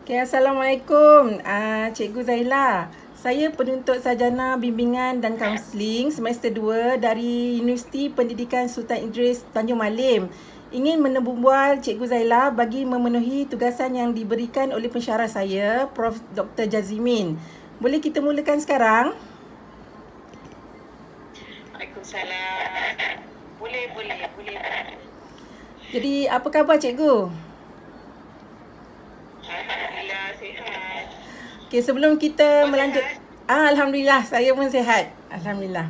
Okay, Assalamualaikum, Cikgu Zaila. Saya penuntut sarjana bimbingan dan kaunseling semester 2 dari Universiti Pendidikan Sultan Idris Tanjung Malim. Ingin menembual Cikgu Zaila bagi memenuhi tugasan yang diberikan oleh pensyarah saya, Prof. Dr. Jazimin. Boleh kita mulakan sekarang? Waalaikumsalam. Boleh. Jadi, apa khabar Cikgu? Alhamdulillah, sihat. Okay, sebelum kita Awak melanjut... Alhamdulillah, saya pun sihat. Alhamdulillah.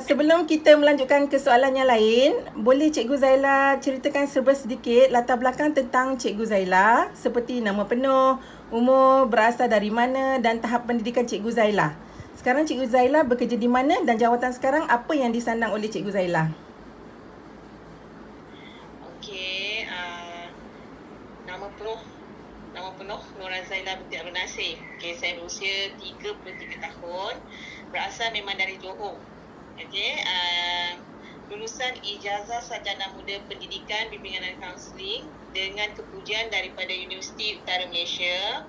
Sebelum kita melanjutkan ke soalan yang lain, boleh Cikgu Zaila ceritakan serba sedikit latar belakang tentang Cikgu Zaila, seperti nama penuh, umur, berasal dari mana dan tahap pendidikan Cikgu Zaila. Sekarang Cikgu Zaila bekerja di mana dan jawatan sekarang apa yang disandang oleh Cikgu Zaila? Okey, nama penuh Nura Zaila binti Abdul Nasir. Okey, saya berusia 33 tahun. Berasal memang dari Johor. Okey, lulusan ijazah sarjana muda pendidikan bimbingan dan kaunseling dengan kepujian daripada Universiti Utara Malaysia.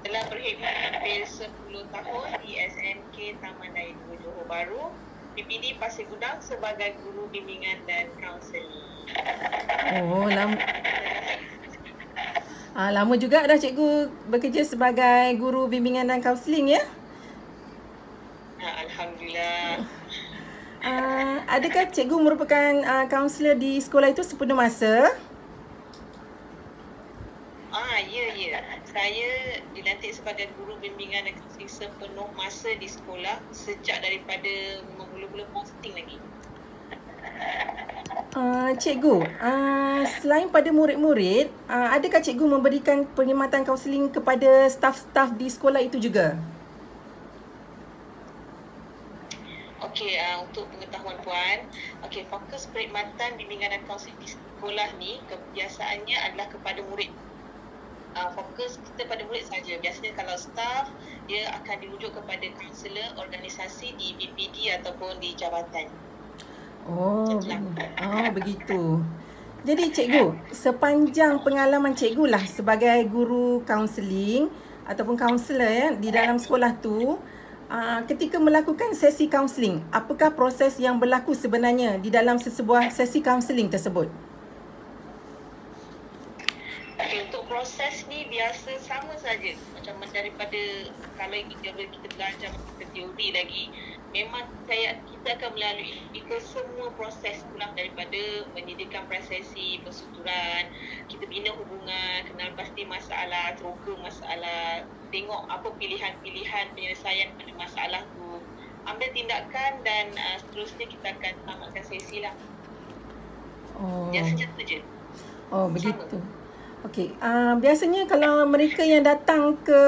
Telah berkhidmat hampir 10 tahun di SMK Taman Daya 2 Johor Bahru, PPD Pasir Gudang sebagai guru bimbingan dan kaunseling. Oh, lama juga dah Cikgu bekerja sebagai guru bimbingan dan kaunseling ya? Alhamdulillah. Adakah Cikgu merupakan kaunselor di sekolah itu sepenuh masa? Ya. Saya dilantik sebagai guru bimbingan dan kaunseling sepenuh masa di sekolah sejak daripada mula-mula posting lagi. Cikgu, selain pada murid-murid, adakah Cikgu memberikan perkhidmatan kaunseling kepada staf-staf di sekolah itu juga? Okey, untuk pengetahuan Puan, fokus perkhidmatan bimbingan dan kaunseling di sekolah ni kebiasaannya adalah kepada murid. Fokus kita pada murid saja. Biasanya kalau staf, dia akan dirujuk kepada kaunselor organisasi di BPD ataupun di jabatan. Begitu. Jadi Cikgu, sepanjang pengalaman Cikgu lah sebagai guru kaunseling ataupun kaunselor ya di dalam sekolah tu, ketika melakukan sesi kaunseling, apakah proses yang berlaku sebenarnya di dalam sesebuah sesi kaunseling tersebut? Untuk proses ni biasa sama saja macam daripada kalau kita belajar teori lagi, memang kita akan melalui itu semua proses ulang daripada menyediakan prosesi persuturan, kita bina hubungan, kenal pasti masalah, teroka masalah, tengok apa pilihan-pilihan penyelesaian pada masalah tu, ambil tindakan dan seterusnya kita akan tamatkan sesi lah. Biasanya tu je. Begitu. Okey, biasanya kalau mereka yang datang ke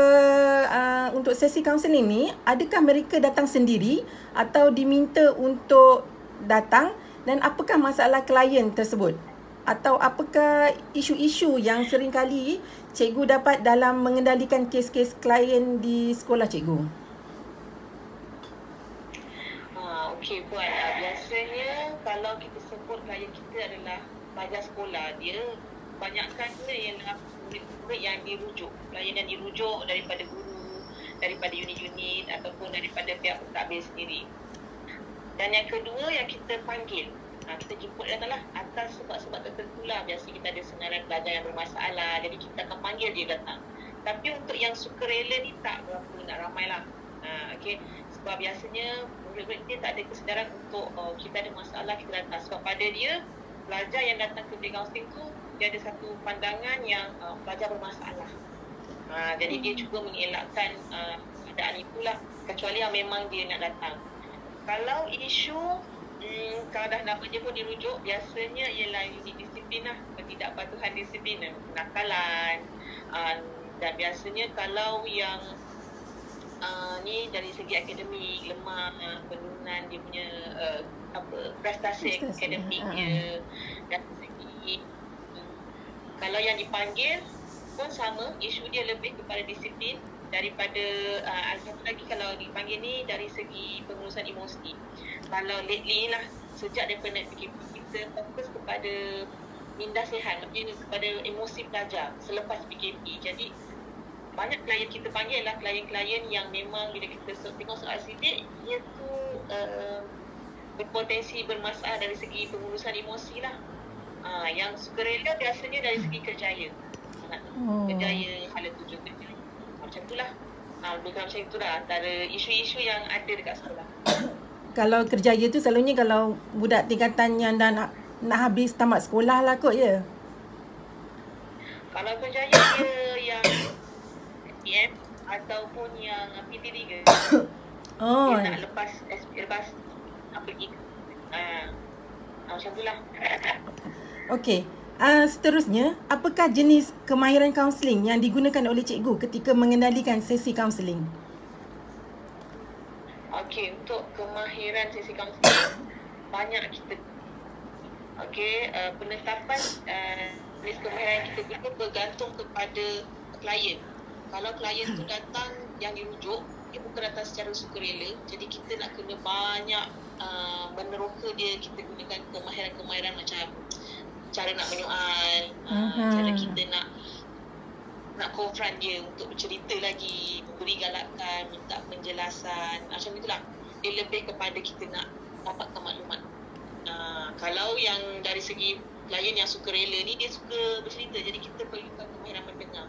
untuk sesi kaunseling ni, adakah mereka datang sendiri atau diminta untuk datang, dan apakah masalah klien tersebut? Atau apakah isu-isu yang sering kali Cikgu dapat dalam mengendalikan kes-kes klien di sekolah Cikgu? Okey Puan, biasanya kalau kita sebut klien kita adalah pelajar sekolah, dia banyakkannya ialah murid-murid yang dirujuk, klien yang dirujuk daripada guru, daripada unit-unit ataupun daripada pihak pentadbir sendiri. Dan yang kedua yang kita panggil, kita jemput datanglah atas sebab-sebab tertentu lah. Biasa kita ada senarai pelajar yang bermasalah, jadi kita akan panggil dia datang. Tapi untuk yang sukarela ni tak berapa nak ramai lah. Sebab biasanya murid-murid dia tak ada kesedaran untuk kita ada masalah, kita datang. Sebab pada dia, pelajar yang datang ke bimbingan kaunseling tu, dia ada satu pandangan yang pelajar bermasalah. Jadi dia cuba mengelakkan keadaan itulah, kecuali yang memang dia nak datang. Kalau isu, kalau dah nama dia pun dirujuk, biasanya ialah unit disiplin lah, ketidakpatuhan disiplin, kenakalan. Dan biasanya kalau yang ni dari segi akademik, lemah, penurunan dia punya prestasi akademiknya, dan segi kalau yang dipanggil pun sama, isu dia lebih kepada disiplin daripada satu lagi kalau dipanggil ni dari segi pengurusan emosi. Kalau lately lah, sejak daripada PKP, kita fokus kepada minda sihat, maksudnya kepada emosi pelajar selepas PKP. Jadi banyak klien kita panggil lah klien-klien yang memang bila kita tengok soal sidik, dia tu berpotensi bermasalah dari segi pengurusan emosi lah. Yang sukarela biasanya dari segi kerjaya. Kerjaya hala tuju kerja. Macam itulah. Lebih kurang macam itulah antara isu-isu yang ada dekat sekolah. Kalau kerjaya tu selalunya kalau budak tingkatan yang dah nak habis tamat sekolah lah kot ya? Kalau kerjaya dia yang SPM ataupun yang PT3 dia nak lepas nak pergi macam tu lah. Okey. Seterusnya, apakah jenis kemahiran kaunseling yang digunakan oleh cikgu ketika mengendalikan sesi kaunseling? Okey, untuk kemahiran sesi kaunseling banyak kita. Okey, penetapan jenis kemahiran kita guna bergantung kepada klien. Kalau klien tu datang yang dirujuk, dia bukan datang secara sukarela, jadi kita nak kena banyak meneroka dia. Kita gunakan kemahiran-kemahiran macam cara nak menyoal, cara kita nak confront dia untuk bercerita lagi, memberi galakan, minta penjelasan, macam itulah. Dia lebih kepada kita nak dapatkan maklumat. Kalau yang dari segi klien yang sukarela ni, dia suka bercerita, jadi kita perlukan kemahiran mendengar.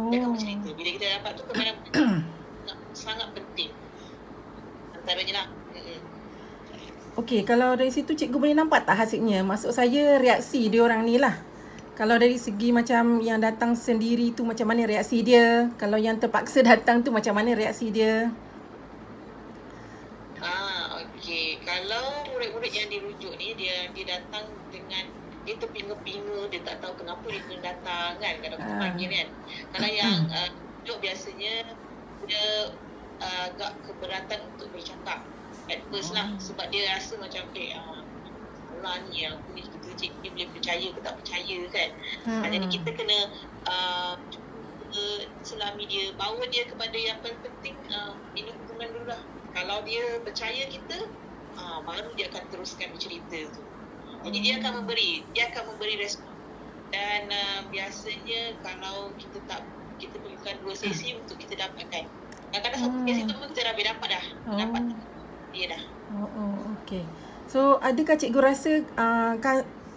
Dia akan bercerita. Bila kita dapat tu kemahiran mendengar sangat penting. Antaranya lah. Okey, kalau dari situ cikgu boleh nampak tak hasilnya? Maksud saya reaksi dia orang ni lah. Kalau dari segi macam yang datang sendiri tu macam mana reaksi dia? Kalau yang terpaksa datang tu macam mana reaksi dia? Okey. Kalau murid-murid yang dirujuk ni, dia datang dengan dia terpinga-pinga, dia tak tahu kenapa dia kena datang kan, kalau kita panggil kan. Kalau yang rujuk biasanya dia agak keberatan untuk bercakap at first lah, sebab dia rasa macam salah ni yang aku ni, kita cikgu boleh percaya ke tak percaya kan. Jadi kita kena selami dia, bawa dia kepada yang paling penting, ini hubungan dulu lah. Kalau dia percaya kita, baru dia akan teruskan bercerita tu. Jadi dia akan memberi respon. Dan biasanya kalau kita perlukan 2 sesi untuk kita dapatkan. Kadang-kadang satu sesi tu pun kita dah dapat dah. Dapat dia dah. Okey. So, adakah cikgu rasa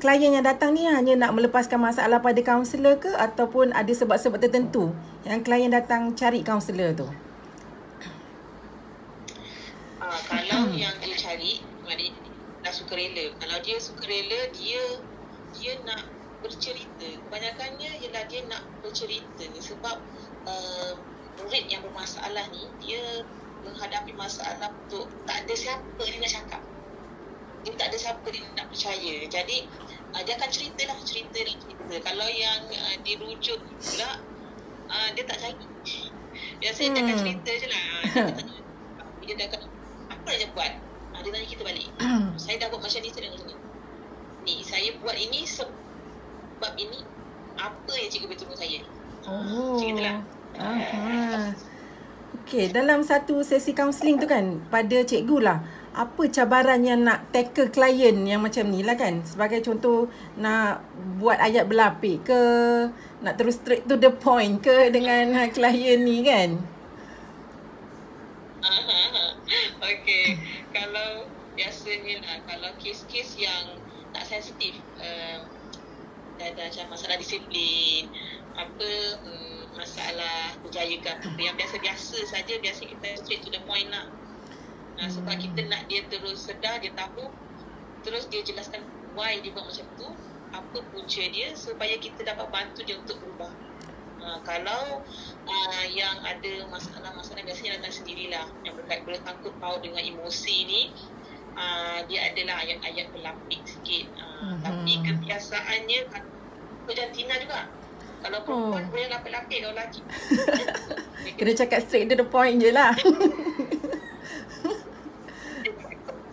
klien yang datang ni hanya nak melepaskan masalah pada kaunselor ke, ataupun ada sebab-sebab tertentu yang klien datang cari kaunselor tu? Kalau yang dia cari, dia dah sukarela. Kalau dia sukarela, dia nak bercerita. Kebanyakannya ialah dia nak bercerita ni sebab murid yang bermasalah ni, dia menghadapi masalah untuk tak ada siapa dia nak cakap. Dia tak ada siapa dia nak percaya. Jadi dia akan cerita. Kalau yang dirujuk pula, dia tak cari. Biasanya dia akan cerita je lah. Dia akan apa dia buat? Dia tanya kita balik. Saya dah buat macam ni, saya dah macam ni. Saya buat ini sebab ini. Apa yang cikgu beritahu saya? Macam itulah. Okey, dalam satu sesi kaunseling tu kan, pada cikgu lah, apa cabaran yang nak tackle klien yang macam ni lah kan? Sebagai contoh, nak buat ayat berlapik ke, nak terus straight to the point ke dengan klien ni kan? Okey, kalau biasanya lah, kalau kes-kes yang tak sensitif, ada macam masalah disiplin, masalah berjaya ke apa, yang biasa-biasa saja, biasa kita straight to the point lah. Sebab kita nak dia terus sedar, dia tahu, terus dia jelaskan why dia buat macam tu, apa punca dia, supaya kita dapat bantu dia untuk berubah. Kalau yang ada masalah-masalah biasanya datang sendirilah, yang bersangkut paut dengan emosi ni, dia adalah ayat-ayat berlapik sikit. Tapi kebiasaannya jantina juga. Kalau perempuan boleh lapik-lapik, kalau lelaki kena cakap straight to the point je lah.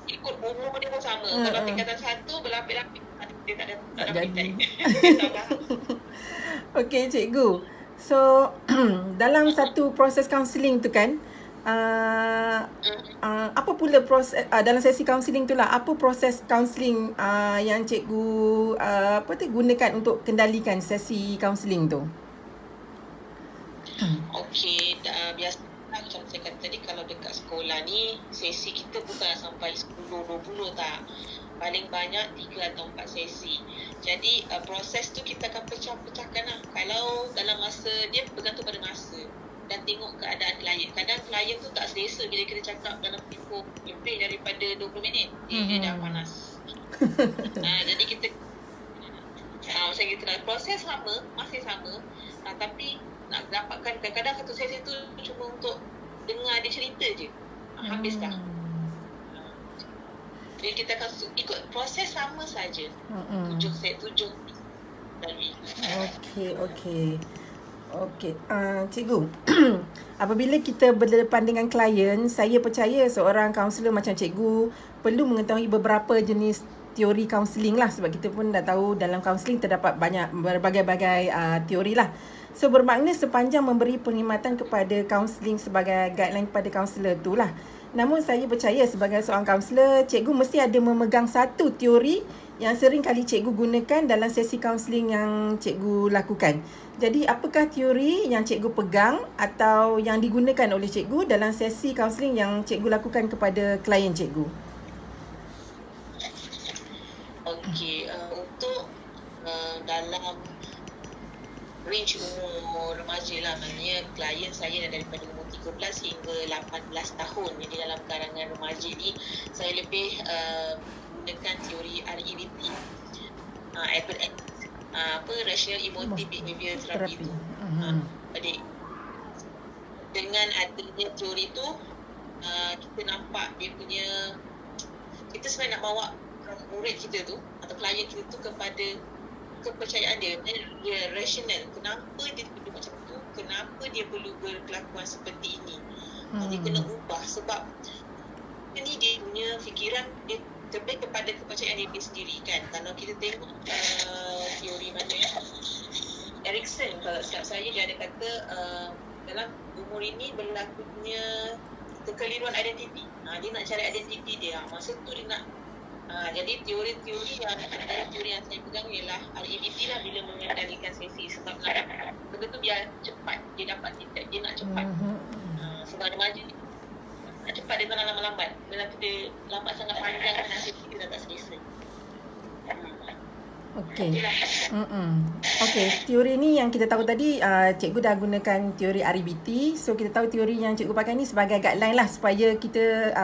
Ikut umur dia pun sama. Kalau tingkatan 1 berlapik-lapik, dia tak jadi. Okey cikgu. So dalam satu proses kaunseling tu kan, apa pula proses dalam sesi kaunseling tu lah, apa proses kaunseling yang cikgu gunakan untuk kendalikan sesi kaunseling tu? Okey, biasa macam saya kata tadi, kalau dekat sekolah ni sesi kita bukan sampai 10-20 tak. Paling banyak 3 atau 4 sesi. Jadi proses tu kita akan pecah-pecahkan lah. Kalau dalam masa, dia bergantung pada masa dan tengok keadaan klien. Kadang klien tu tak selesa bila kita cakap dalam tempoh lebih daripada 20 minit. Dia dah panas. Jadi kita macam kita nak proses sama, masih sama, tapi nak dapatkan, kadang-kadang satu sesi tu cuma untuk dengar dia cerita je, habis dah. Jadi kita akan ikut proses sama saja. 7 dari. Okey, cikgu. Apabila kita berdepan dengan klien, saya percaya seorang kaunselor macam cikgu perlu mengetahui beberapa jenis teori kaunseling lah, sebab kita pun dah tahu dalam kaunseling terdapat banyak berbagai-bagai teori lah. So bermakna sepanjang memberi perkhidmatan kepada kaunseling sebagai guideline kepada kaunselor tu lah. Namun saya percaya sebagai seorang kaunselor, cikgu mesti ada memegang satu teori yang sering kali cikgu gunakan dalam sesi kaunseling yang cikgu lakukan. Jadi apakah teori yang cikgu pegang atau yang digunakan oleh cikgu dalam sesi kaunseling yang cikgu lakukan kepada klien cikgu? Okey, untuk dalam range umur remaja lah, maknanya klien saya daripada umur 13 hingga 18 tahun. Jadi dalam kalangan remaja ni saya lebih gunakan teori REBT, Rational Emotive Behaviour Therapy tu. Jadi dengan adanya teori tu, kita nampak dia punya, kita sebenarnya nak bawa murid kita tu atau klien kita tu kepada kepercayaan dia rasional. Kenapa dia perlu macam tu? Kenapa dia perlu berkelakuan seperti ini? Dia kena ubah sebab ni dia punya fikiran dia lebih kepada kepercayaan diri sendiri kan. Kalau kita tengok teori mana ya, Erikson, kalau silap saya, dia ada kata dalam umur ini berlakunya kekeliruan identiti. Dia nak cari identiti dia. Masa tu dia nak jadi teori-teori yang saya pegang ialah REBT lah, bila mengendalikan sesi. Sebab benda tu biar cepat, dia dapat titik, dia nak cepat. Sebab remaja ni nak cepat, dia tak nak lambat-lambat. Bila dia lambat sangat panjang, nanti dia dah tak selesai. Okey, teori ni yang kita tahu tadi, cikgu dah gunakan teori REBT. So kita tahu teori yang cikgu pakai ni sebagai guideline lah, supaya kita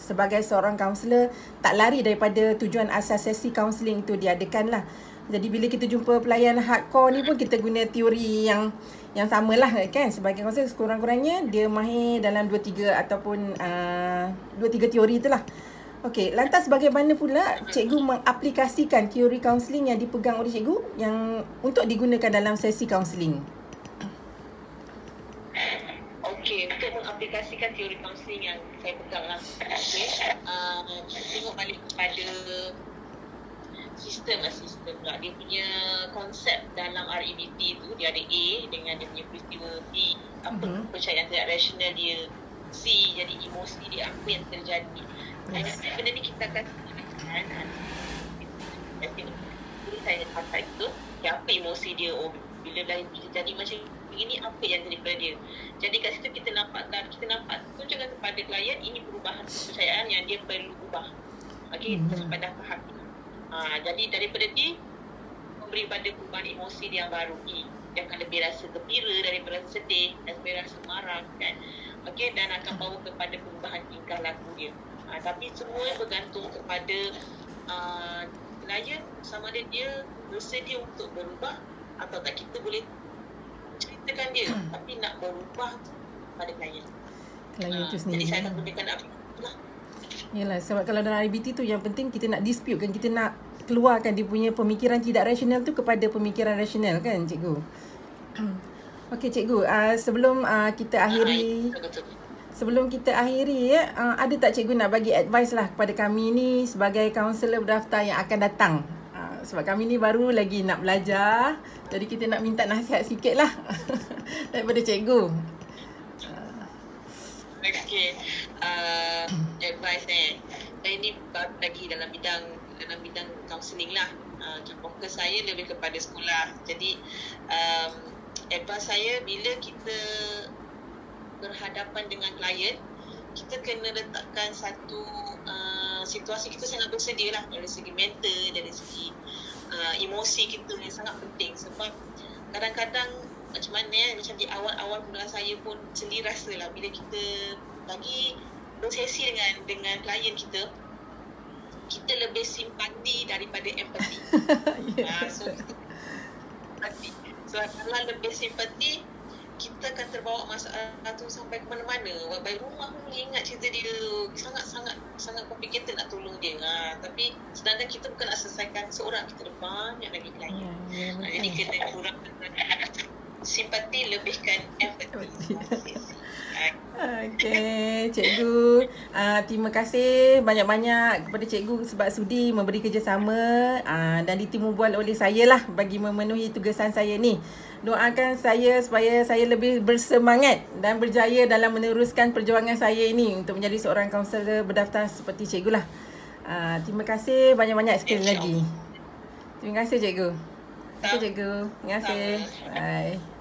sebagai seorang kaunselor tak lari daripada tujuan asas sesi kaunseling itu diadakan lah. Jadi bila kita jumpa pelayan hardcore ni pun kita guna teori yang samalah kan. Sebagai kaunselor sekurang-kurangnya dia mahir dalam 2-3 ataupun 2-3 teori itulah. Okey, lantas bagaimana pula cikgu mengaplikasikan teori kaunseling yang dipegang oleh cikgu yang untuk digunakan dalam sesi kaunseling? Okey, untuk mengaplikasikan teori kaunseling yang saya pegang lah, kita tengok balik kepada sistem pula. Dia punya konsep dalam REBT tu, dia ada A dengan dia punya peristiwa B, apa kepercayaan tidak rasional dia, C jadi emosi dia, apa yang terjadi. Benda ni kita akan saya pakai tu, apa emosi dia, bila dah jadi macam ini, apa yang terjadi dia. Jadi kat situ kita nampak tunjukkan kepada klien ini perubahan kepercayaan yang dia perlu ubah. Okey, sampai dah faham. Jadi daripada D, memberi pada perubahan emosi dia yang baru. E, dia akan lebih rasa gembira daripada rasa sedih, dan lebih rasa marah kan. Okey, dan akan bawa kepada perubahan tingkah laku dia. Tapi semua bergantung kepada klien, sama ada dia bersedia untuk berubah atau tak. Kita boleh ceritakan dia, tapi nak berubah pada klien itu sendiri. Jadi saya akan gunakan apa lah. Yalah, sebab kalau dalam REBT tu yang penting kita nak dispute kan, kita nak keluarkan dia punya pemikiran tidak rasional tu kepada pemikiran rasional kan cikgu. Okey cikgu, sebelum kita akhiri ada tak cikgu nak bagi advice lah kepada kami ni sebagai kaunselor berdaftar yang akan datang? Sebab kami ni baru lagi nak belajar, jadi kita nak minta nasihat sikit lah daripada cikgu. Okey, advice saya ni baru lagi dalam bidang kaunseling lah. Fokus saya lebih kepada sekolah. Jadi advice saya, bila kita berhadapan dengan klien, kita kena letakkan satu situasi kita sangat bersedia lah, dari segi mental, dari segi emosi kita yang sangat penting. Sebab kadang-kadang macam mana, macam di awal-awal mula saya pun sendiri rasa lah, bila kita bagi sesi dengan klien kita lebih simpati daripada empati. So kita simpati. So kalau lebih simpati, kita akan terbawa masalah tu sampai ke mana-mana. Baik rumah pun boleh ingat cerita dia, sangat complicated nak tolong dia. Tapi sedangkan kita bukan nak selesaikan seorang, kita ada banyak lagi klien. Jadi kena kurangkan simpati, lebihkan empati. Okey, cikgu. Terima kasih banyak-banyak kepada cikgu sebab sudi memberi kerjasama dan ditimu bual oleh saya lah bagi memenuhi tugasan saya ni. Doakan saya supaya saya lebih bersemangat dan berjaya dalam meneruskan perjuangan saya ini untuk menjadi seorang kaunselor berdaftar seperti cikgu lah. Terima kasih banyak-banyak sekali lagi. Terima kasih cikgu. Terima kasih cikgu. Terima kasih. Bye.